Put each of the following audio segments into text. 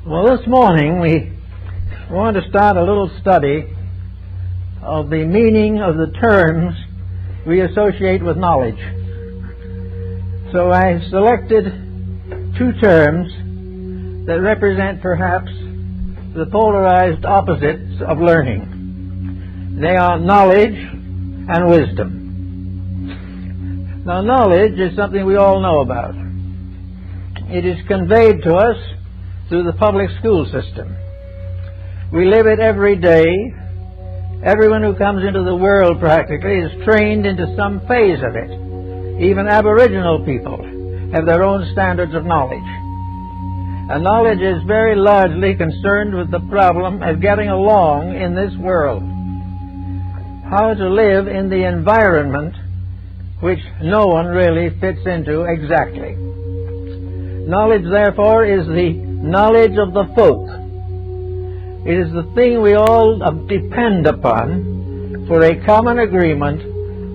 Well, this morning we want to start a little study of the meaning of the terms we associate with knowledge. So I selected two terms that represent perhaps the polarized opposites of learning. They are knowledge and wisdom. Now, knowledge is something we all know about. It is conveyed to us through the public school system. We live it every day. Everyone who comes into the world practically is trained into some phase of it. Even Aboriginal people have their own standards of knowledge. And knowledge is very largely concerned with the problem of getting along in this world. How to live in the environment which no one really fits into exactly. Knowledge, therefore, is the knowledge of the folk. It is the thing we all depend upon for a common agreement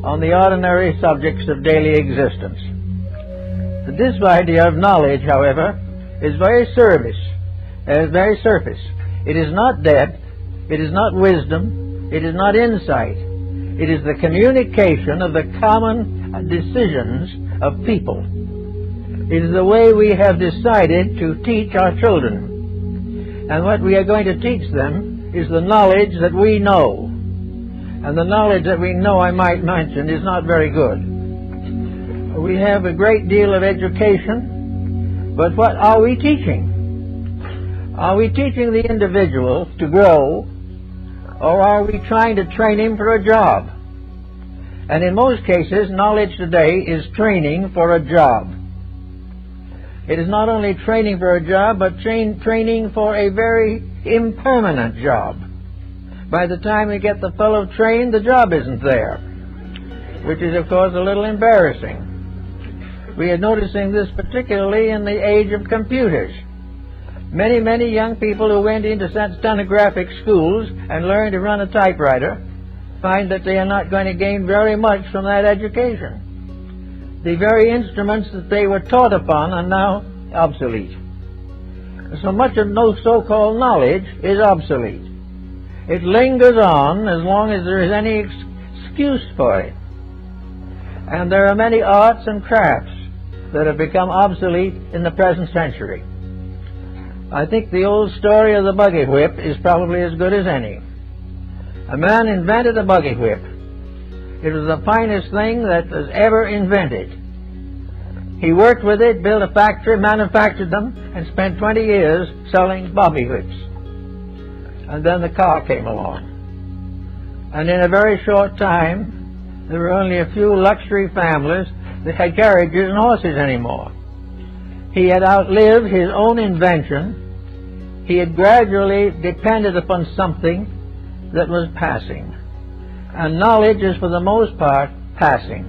on the ordinary subjects of daily existence. This idea of knowledge, however, is very surface. It is not depth, it is not wisdom, it is not insight. It is the communication of the common decisions of people. It is the way we have decided to teach our children. And what we are going to teach them is the knowledge that we know. And the knowledge that we know, I might mention, is not very good. We have a great deal of education, but what are we teaching? Are we teaching the individual to grow, or are we trying to train him for a job? And in most cases, knowledge today is training for a job. It is not only training for a job, but training for a very impermanent job. By the time we get the fellow trained, the job isn't there, which is, of course, a little embarrassing. We are noticing this particularly in the age of computers. Many, many young people who went into stenographic schools and learned to run a typewriter find that they are not going to gain very much from that education. The very instruments that they were taught upon are now obsolete. So much of no so-called knowledge is obsolete. It lingers on as long as there is any excuse for it. And there are many arts and crafts that have become obsolete in the present century. I think the old story of the buggy whip is probably as good as any. A man invented a buggy whip. It was the finest thing that was ever invented. He worked with it, built a factory, manufactured them, and spent 20 years selling buggy whips. And then the car came along. And in a very short time, there were only a few luxury families that had carriages and horses anymore. He had outlived his own invention. He had gradually depended upon something that was passing. And knowledge is, for the most part, passing.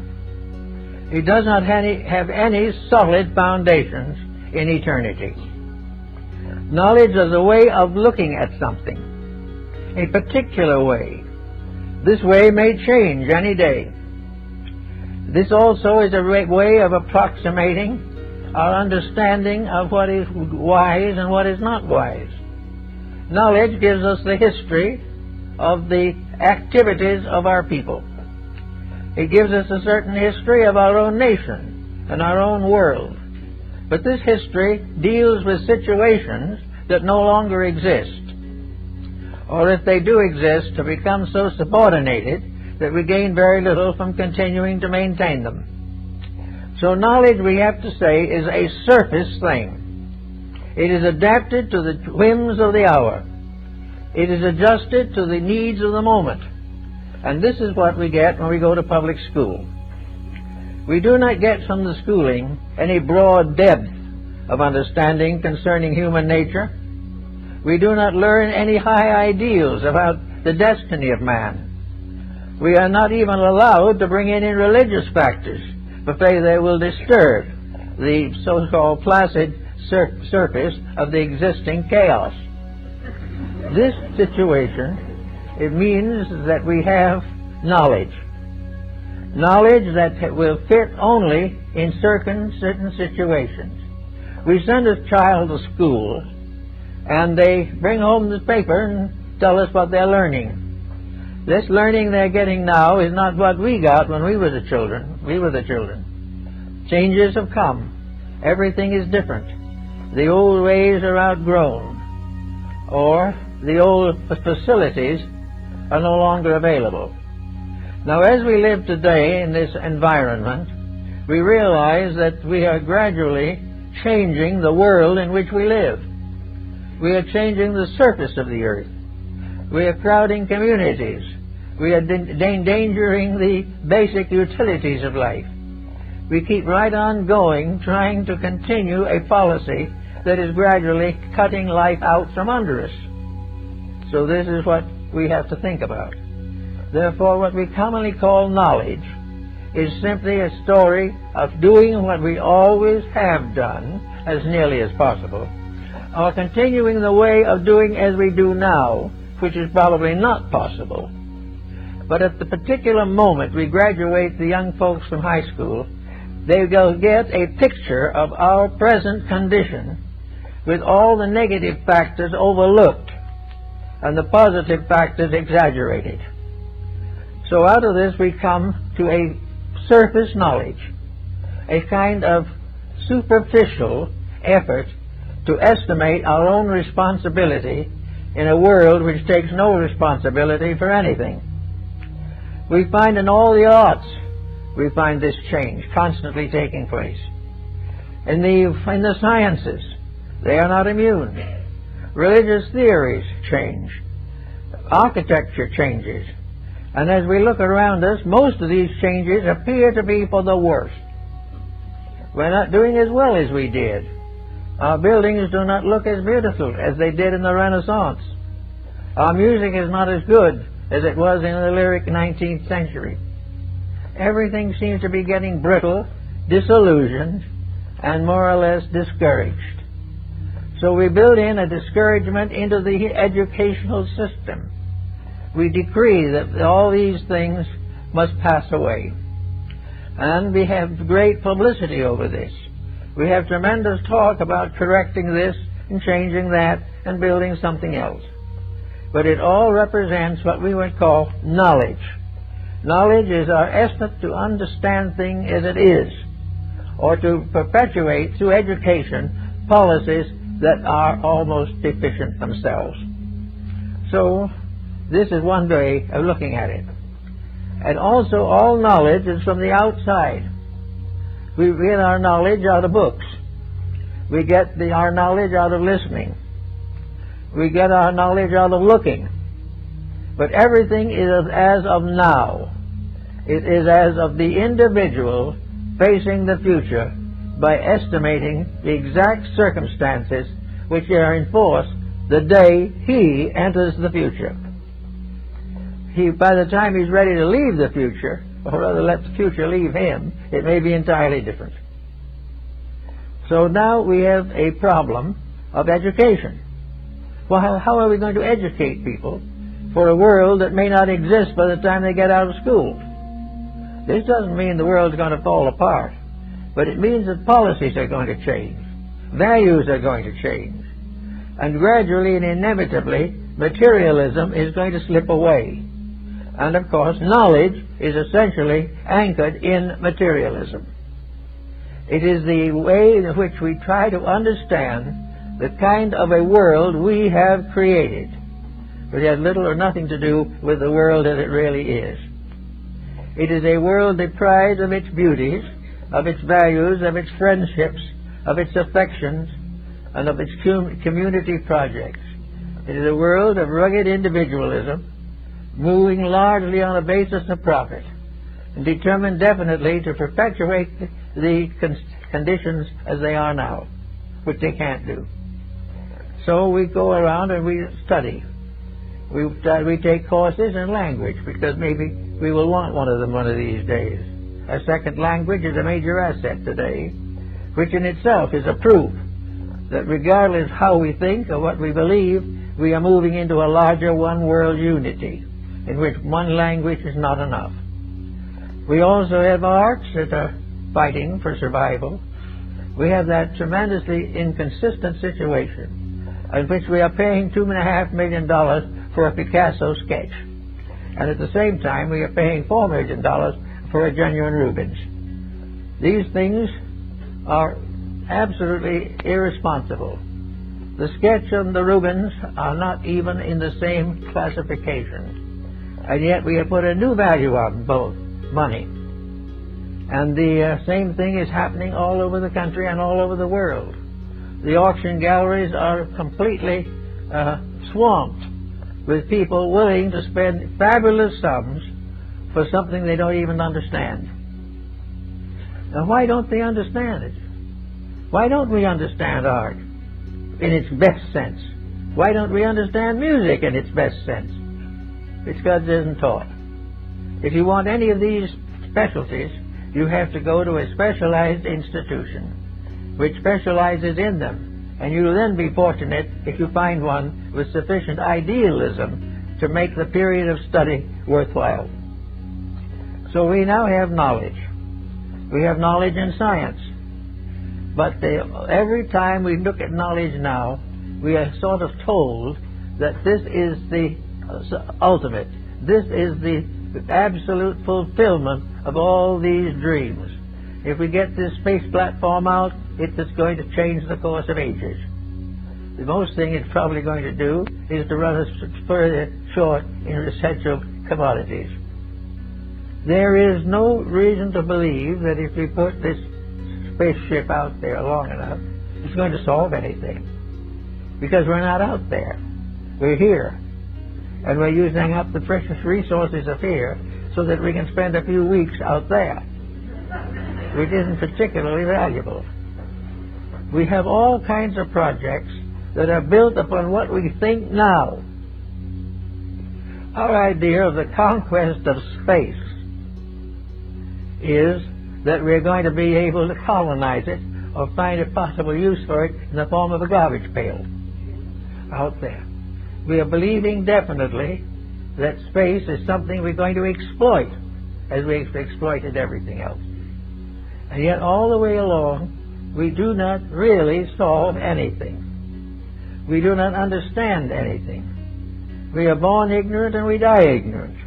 It does not have any solid foundations in eternity. Knowledge is a way of looking at something, a particular way. This way may change any day. This also is a way of approximating our understanding of what is wise and what is not wise. Knowledge gives us the history of the activities of our people. It gives us a certain history of our own nation and our own world. But this history deals with situations that no longer exist, or if they do exist, have become so subordinated that we gain very little from continuing to maintain them. So knowledge, we have to say, is a surface thing. It is adapted to the whims of the hour. It is adjusted to the needs of the moment. And this is what we get when we go to public school. We do not get from the schooling any broad depth of understanding concerning human nature. We do not learn any high ideals about the destiny of man. We are not even allowed to bring in religious factors, for fear they will disturb the so-called placid surface of the existing chaos. This situation, it means that we have knowledge. Knowledge that will fit only in certain situations. We send a child to school and they bring home the paper and tell us what they're learning. This learning they're getting now is not what we got when we were the children. Changes have come. Everything is different. The old ways are outgrown, or the old facilities are no longer available. Now, as we live today in this environment, we realize that we are gradually changing the world in which we live. We are changing the surface of the earth. We are crowding communities. We are endangering the basic utilities of life. We keep right on going, trying to continue a policy that is gradually cutting life out from under us. So this is what we have to think about. Therefore, what we commonly call knowledge is simply a story of doing what we always have done, as nearly as possible, or continuing the way of doing as we do now, which is probably not possible. But at the particular moment we graduate the young folks from high school, they will get a picture of our present condition with all the negative factors overlooked and the positive factors exaggerated. So out of this we come to a surface knowledge, a kind of superficial effort to estimate our own responsibility in a world which takes no responsibility for anything. We find in all the arts, we find this change constantly taking place. In the sciences, they are not immune. Religious theories change. Architecture changes. And as we look around us, most of these changes appear to be for the worse. We're not doing as well as we did. Our buildings do not look as beautiful as they did in the Renaissance. Our music is not as good as it was in the lyric 19th century. Everything seems to be getting brittle, disillusioned, and more or less discouraged. So we build in a discouragement into the educational system. We decree that all these things must pass away. And we have great publicity over this. We have tremendous talk about correcting this and changing that and building something else. But it all represents what we would call knowledge. Knowledge is our effort to understand things as it is, or to perpetuate through education policies that are almost deficient themselves. So this is one way of looking at it. And also all knowledge is from the outside. We get our knowledge out of books. We get our knowledge out of listening. We get our knowledge out of looking. But everything is as of now. It is as of the individual facing the future by estimating the exact circumstances which are in force the day he enters the future. By the time he's ready to leave the future, or rather let the future leave him, it may be entirely different. So now we have a problem of education. Well, how are we going to educate people for a world that may not exist by the time they get out of school? This doesn't mean the world's going to fall apart, but it means that policies are going to change, values are going to change, and gradually and inevitably materialism is going to slip away. And of course, knowledge is essentially anchored in materialism. It is the way in which we try to understand the kind of a world we have created. But it has little or nothing to do with the world as it really is. It is a world deprived of its beauties, of its values, of its friendships, of its affections, and of its community projects. It is a world of rugged individualism, moving largely on a basis of profit, and determined definitely to perpetuate the conditions as they are now, which they can't do. So we go around and we study. We take courses in language, because maybe we will want one of them one of these days. A second language is a major asset today, which in itself is a proof that regardless how we think or what we believe, we are moving into a larger one-world unity, in which one language is not enough. We also have arts that are fighting for survival. We have that tremendously inconsistent situation in which we are paying $2.5 million for a Picasso sketch. And at the same time, we are paying $4 million for a genuine Rubens. These things are absolutely irresponsible. The sketch and the Rubens are not even in the same classification. And yet we have put a new value on both, money. And the same thing is happening all over the country and all over the world. The auction galleries are completely swamped with people willing to spend fabulous sums for something they don't even understand. Now, why don't they understand it? Why don't we understand art in its best sense? Why don't we understand music in its best sense? It's because it isn't taught. If you want any of these specialties, you have to go to a specialized institution which specializes in them. And you'll then be fortunate if you find one with sufficient idealism to make the period of study worthwhile. So we now have knowledge. We have knowledge in science. But every time we look at knowledge now, we are sort of told that this is the ultimate. This is the absolute fulfillment of all these dreams. If we get this space platform out, it is going to change the course of ages. The most thing it's probably going to do is to run us further short in essential commodities. There is no reason to believe that if we put this spaceship out there long enough, it's going to solve anything. Because we're not out there. We're here. And we're using up the precious resources of here so that we can spend a few weeks out there, which isn't particularly valuable. We have all kinds of projects that are built upon what we think now. Our idea of the conquest of space is that we're going to be able to colonize it or find a possible use for it in the form of a garbage pail out there. We are believing definitely that space is something we're going to exploit as we've exploited everything else. And yet all the way along, we do not really solve anything. We do not understand anything. We are born ignorant and we die ignorant.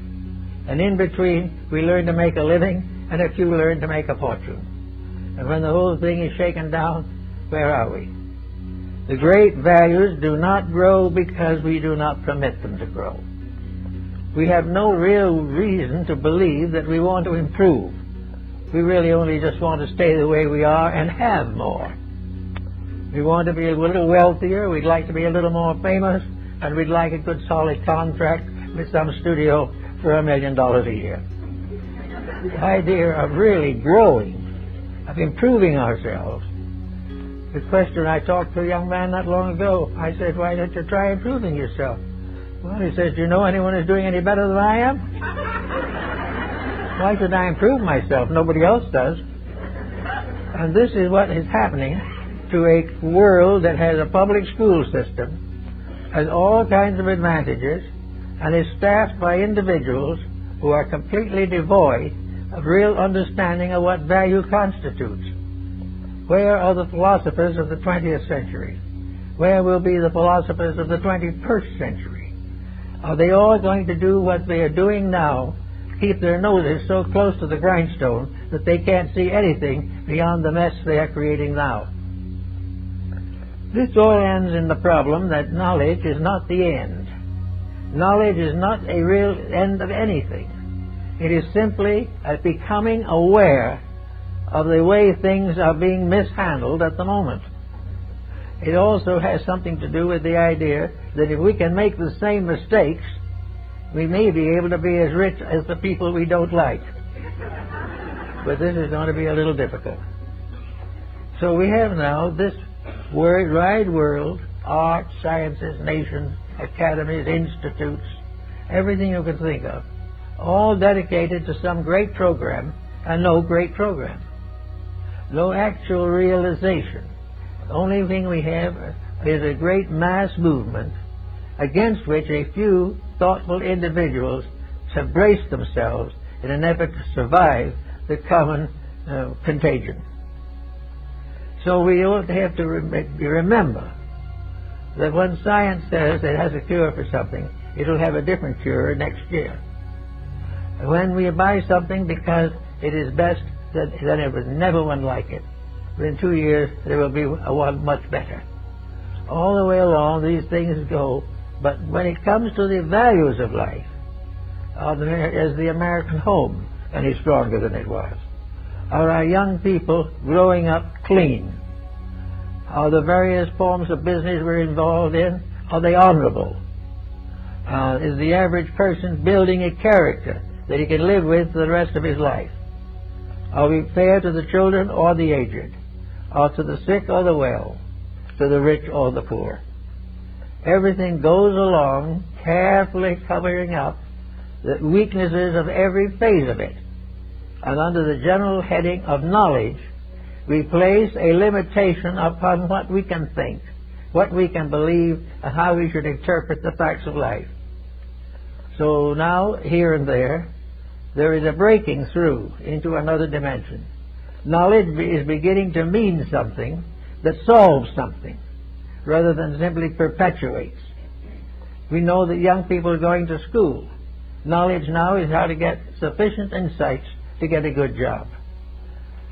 And in between, we learn to make a living and a few learn to make a fortune. And when the whole thing is shaken down, where are we? The great values do not grow because we do not permit them to grow. We have no real reason to believe that we want to improve. We really only just want to stay the way we are and have more. We want to be a little wealthier, we'd like to be a little more famous, and we'd like a good solid contract with some studio for $1 million a year. The idea of really growing, of improving ourselves. The question, I talked to a young man not long ago. I said, why don't you try improving yourself? Well, he says, do you know anyone who's doing any better than I am? Why should I improve myself? Nobody else does. And this is what is happening to a world that has a public school system, has all kinds of advantages, and is staffed by individuals who are completely devoid of real understanding of what value constitutes. Where are the philosophers of the 20th century? Where will be the philosophers of the 21st century? Are they all going to do what they are doing now, keep their noses so close to the grindstone that they can't see anything beyond the mess they are creating now? This all ends in the problem that knowledge is not the end. Knowledge is not a real end of anything. It is simply a becoming aware of the way things are being mishandled at the moment. It also has something to do with the idea that if we can make the same mistakes, we may be able to be as rich as the people we don't like. But this is going to be a little difficult. So we have now this wide world, art, sciences, nations, academies, institutes, everything you can think of, all dedicated to some great program and no great program. No actual realization. The only thing we have is a great mass movement against which a few thoughtful individuals have braced themselves in an effort to survive the common contagion. So we ought to have to remember that when science says it has a cure for something, it'll have a different cure next year. When we buy something because it is best, then there was never one like it. Within 2 years, there will be one much better. All the way along, these things go, but when it comes to the values of life, is the American home any stronger than it was? Are our young people growing up clean? Are the various forms of business we're involved in, are they honorable? Is the average person building a character that he can live with for the rest of his life? Are we fair to the children or the aged? Or to the sick or the well? To the rich or the poor? Everything goes along carefully covering up the weaknesses of every phase of it. And under the general heading of knowledge, we place a limitation upon what we can think, what we can believe, and how we should interpret the facts of life. So now, here and there is a breaking through into another dimension. Knowledge is beginning to mean something that solves something, rather than simply perpetuates. We know that young people are going to school. Knowledge now is how to get sufficient insights to get a good job.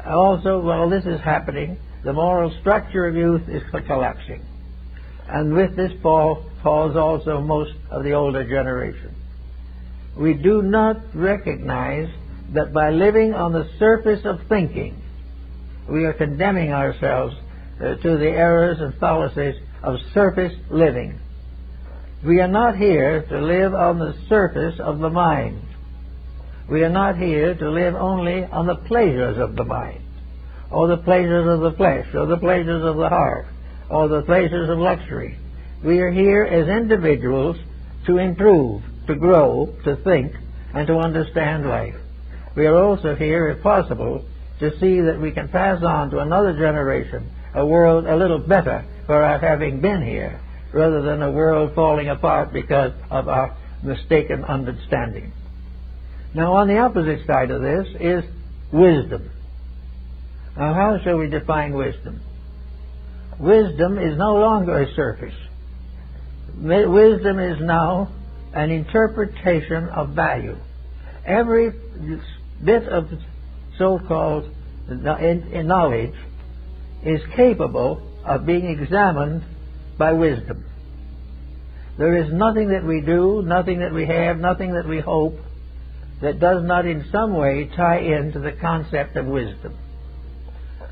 Also, while this is happening, the moral structure of youth is collapsing. And with this falls also most of the older generation. We do not recognize that by living on the surface of thinking, we are condemning ourselves to the errors and fallacies of surface living. We are not here to live on the surface of the mind. We are not here to live only on the pleasures of the mind, or the pleasures of the flesh, or the pleasures of the heart, or the pleasures of luxury. We are here as individuals to improve, to grow, to think, and to understand life. We are also here, if possible, to see that we can pass on to another generation a world a little better for our having been here, rather than a world falling apart because of our mistaken understanding. Now, on the opposite side of this is wisdom. Now, how shall we define wisdom? Wisdom is no longer a surface. Wisdom is now an interpretation of value. Every bit of so-called knowledge is capable of being examined by wisdom. There is nothing that we do, nothing that we have, nothing that we hope that does not in some way tie into the concept of wisdom.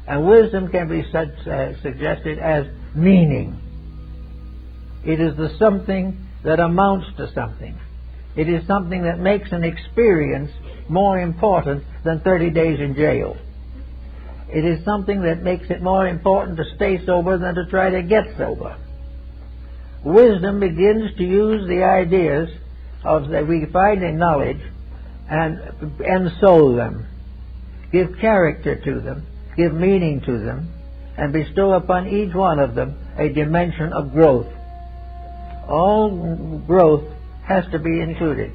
And wisdom can be suggested as meaning. It is the something that amounts to something. It is something that makes an experience more important than 30 days in jail. It is something that makes it more important to stay sober than to try to get sober. Wisdom begins to use the ideas that we find in knowledge and ensoul them, give character to them, give meaning to them, and bestow upon each one of them a dimension of growth. All growth has to be included.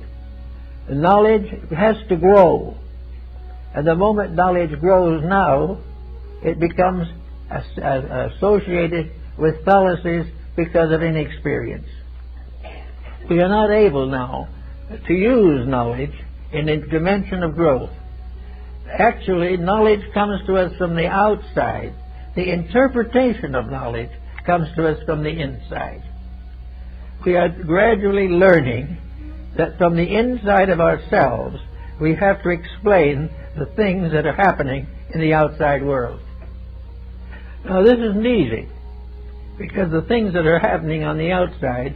Knowledge has to grow. And the moment knowledge grows now, it becomes associated with fallacies because of inexperience. We are not able now to use knowledge in a dimension of growth. Actually, knowledge comes to us from the outside. The interpretation of knowledge comes to us from the inside. We are gradually learning that from the inside of ourselves, we have to explain the things that are happening in the outside world. Now, this isn't easy, because the things that are happening on the outside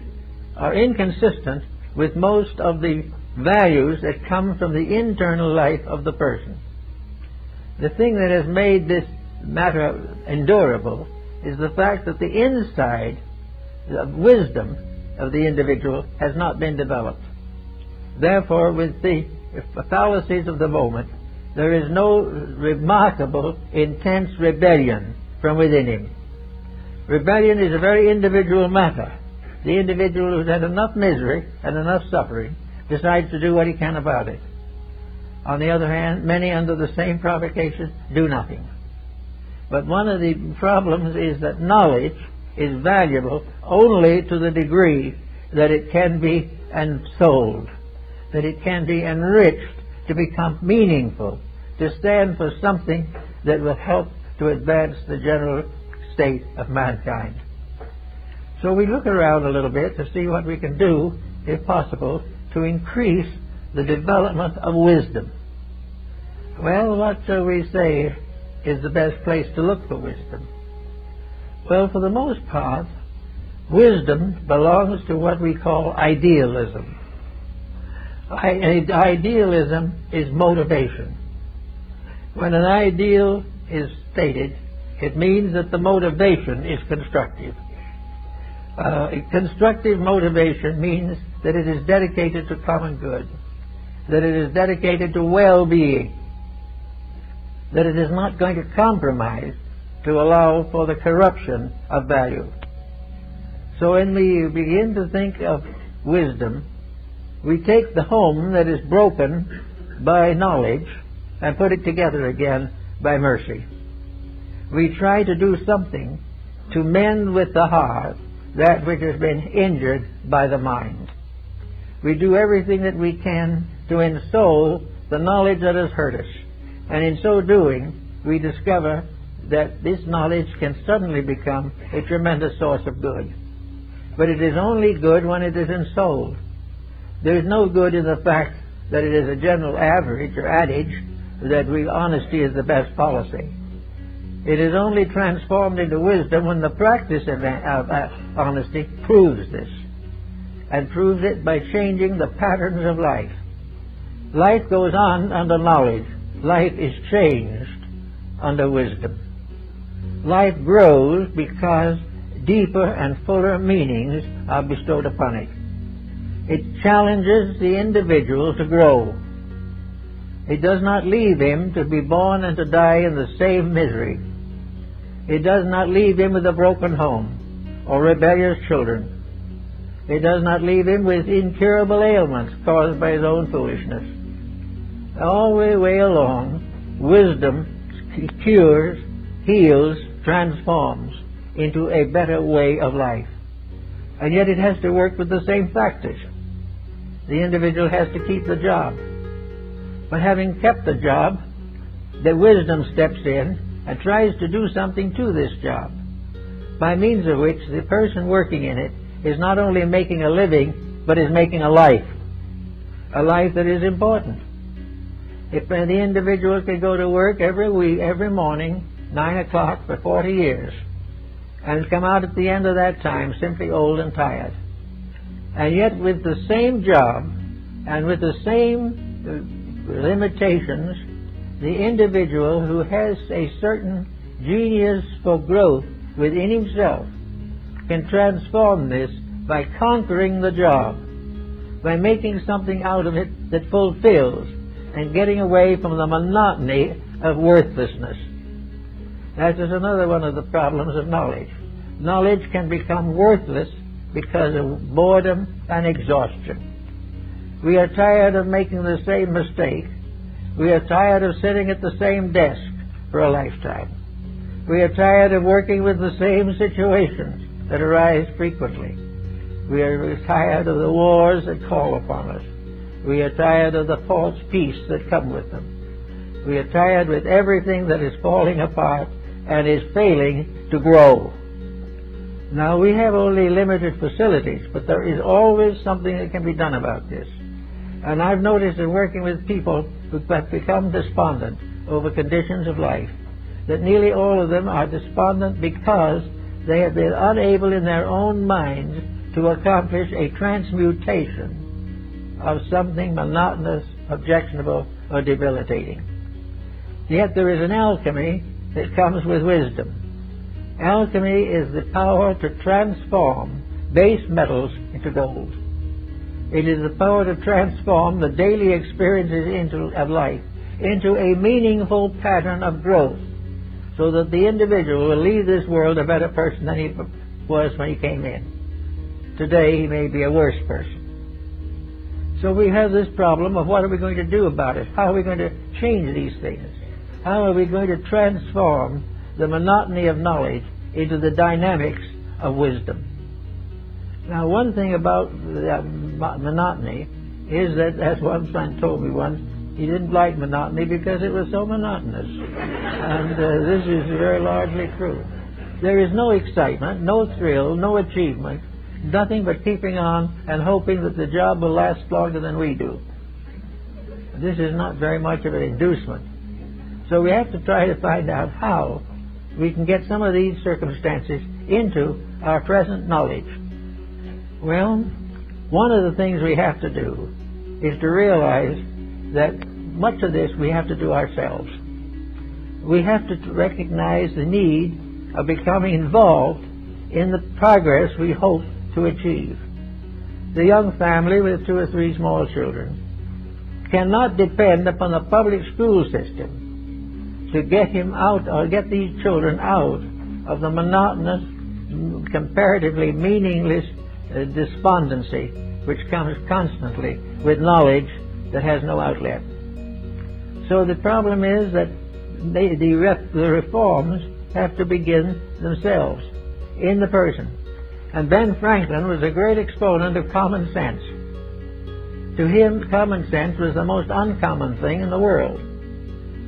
are inconsistent with most of the values that come from the internal life of the person. The thing that has made this matter endurable is the fact that the inside wisdom of the individual has not been developed. Therefore, with the fallacies of the moment, there is no remarkable, intense rebellion from within him. Rebellion is a very individual matter. The individual who's had enough misery and enough suffering decides to do what he can about it. On the other hand, many under the same provocation do nothing. But one of the problems is that knowledge is valuable only to the degree that it can be ensouled, that it can be enriched to become meaningful, to stand for something that will help to advance the general state of mankind. So we look around a little bit to see what we can do, if possible, to increase the development of wisdom. Well, what shall we say is the best place to look for wisdom? Well, for the most part, wisdom belongs to what we call idealism. Idealism is motivation. When an ideal is stated, it means that the motivation is constructive. Constructive motivation means that it is dedicated to common good, that it is dedicated to well-being, that it is not going to compromise to allow for the corruption of value. So when we begin to think of wisdom, we take the home that is broken by knowledge and put it together again by mercy. We try to do something to mend with the heart that which has been injured by the mind. We do everything that we can to ensoul the knowledge that has hurt us. And in so doing, we discover that this knowledge can suddenly become a tremendous source of good. But it is only good when it is ensouled. There is no good in the fact that it is a general average or adage that honesty is the best policy. It is only transformed into wisdom when the practice of honesty proves this, and proves it by changing the patterns of life. Life goes on under knowledge. Life is changed under wisdom. Life grows because deeper and fuller meanings are bestowed upon it. It challenges the individual to grow. It does not leave him to be born and to die in the same misery. It does not leave him with a broken home or rebellious children. It does not leave him with incurable ailments caused by his own foolishness. All the way along, wisdom cures, heals, transforms into a better way of life. And yet it has to work with the same factors. The individual has to keep the job. But having kept the job, the wisdom steps in and tries to do something to this job, by means of which the person working in it is not only making a living, but is making a life that is important. If the individual can go to work every morning, 9 o'clock for 40 years, and come out at the end of that time simply old and tired, and yet with the same job and with the same limitations, the individual who has a certain genius for growth within himself can transform this by conquering the job, by making something out of it that fulfills, and getting away from the monotony of worthlessness. That is another one of the problems of knowledge. Knowledge can become worthless because of boredom and exhaustion. We are tired of making the same mistake. We are tired of sitting at the same desk for a lifetime. We are tired of working with the same situations that arise frequently. We are tired of the wars that call upon us. We are tired of the false peace that come with them. We are tired with everything that is falling apart and is failing to grow. Now, we have only limited facilities, but there is always something that can be done about this. And I've noticed in working with people who have become despondent over conditions of life, that nearly all of them are despondent because they have been unable in their own minds to accomplish a transmutation of something monotonous, objectionable, or debilitating. Yet there is an alchemy that comes with wisdom. Alchemy is the power to transform base metals into gold. It is the power to transform the daily experiences of life into a meaningful pattern of growth, so that the individual will leave this world a better person than he was when he came in. Today he may be a worse person. So we have this problem of what are we going to do about it? How are we going to change these things? How are we going to transform the monotony of knowledge into the dynamics of wisdom. Now, one thing about monotony is that, as one friend told me once, he didn't like monotony because it was so monotonous. And this is very largely true. There is no excitement, no thrill, no achievement, nothing but keeping on and hoping that the job will last longer than we do. This is not very much of an inducement. So we have to try to find out how we can get some of these circumstances into our present knowledge. Well, one of the things we have to do is to realize that much of this we have to do ourselves. We have to recognize the need of becoming involved in the progress we hope to achieve. The young family with 2 or 3 small children cannot depend upon the public school system to get him out, or get these children out of the monotonous, comparatively meaningless despondency which comes constantly with knowledge that has no outlet. So the problem is that the reforms have to begin themselves in the person. And Ben Franklin was a great exponent of common sense. To him, common sense was the most uncommon thing in the world,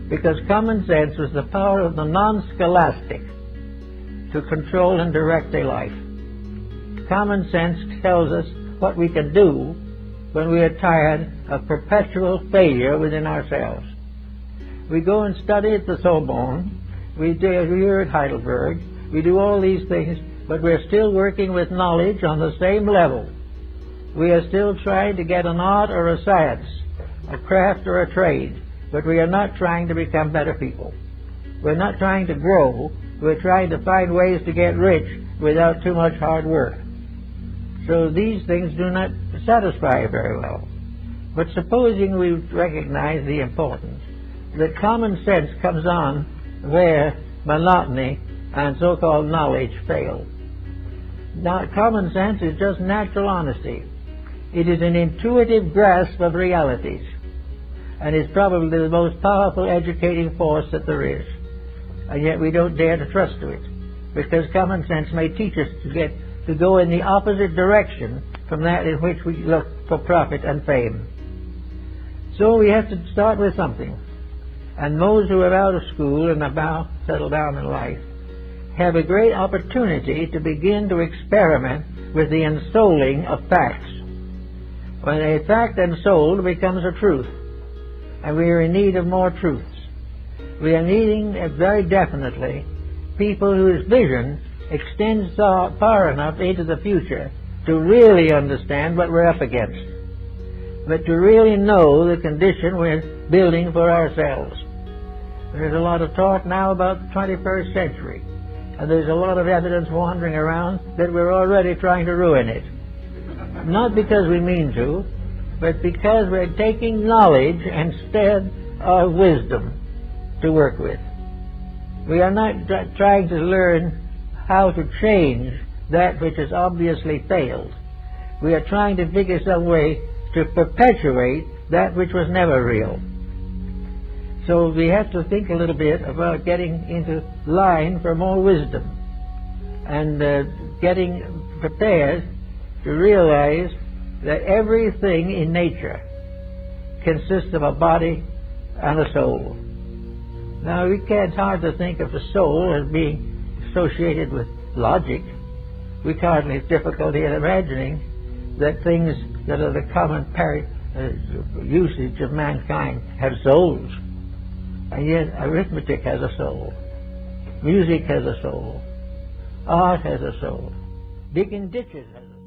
because common sense was the power of the non-scholastic to control and direct their life. Common sense tells us what we can do when we are tired of perpetual failure within ourselves. We go and study at the Sorbonne, we do here at Heidelberg, we do all these things, but we're still working with knowledge on the same level. We are still trying to get an art or a science, a craft or a trade, but we are not trying to become better people. We're not trying to grow, we're trying to find ways to get rich without too much hard work. So these things do not satisfy very well. But supposing we recognize the importance that common sense comes on where monotony and so-called knowledge fail. Now, common sense is just natural honesty. It is an intuitive grasp of realities, and is probably the most powerful educating force that there is. And yet we don't dare to trust to it, because common sense may teach us to go in the opposite direction from that in which we look for profit and fame. So we have to start with something. And those who are out of school and about settled down in life have a great opportunity to begin to experiment with the ensouling of facts. When a fact ensouled becomes a truth, and we are in need of more truths. We are needing very definitely people whose vision extends far enough into the future to really understand what we're up against, but to really know the condition we're building for ourselves. There's a lot of talk now about the 21st century, and there's a lot of evidence wandering around that we're already trying to ruin it. Not because we mean to, but because we're taking knowledge instead of wisdom to work with. We are not trying to learn how to change that which has obviously failed. We are trying to figure some way to perpetuate that which was never real. So we have to think a little bit about getting into line for more wisdom, and getting prepared to realize that everything in nature consists of a body and a soul. Now, it's hard to think of the soul as being associated with logic. We hardly have difficulty in imagining that things that are the common usage of mankind have souls. And yet arithmetic has a soul. Music has a soul. Art has a soul. Digging ditches has a soul.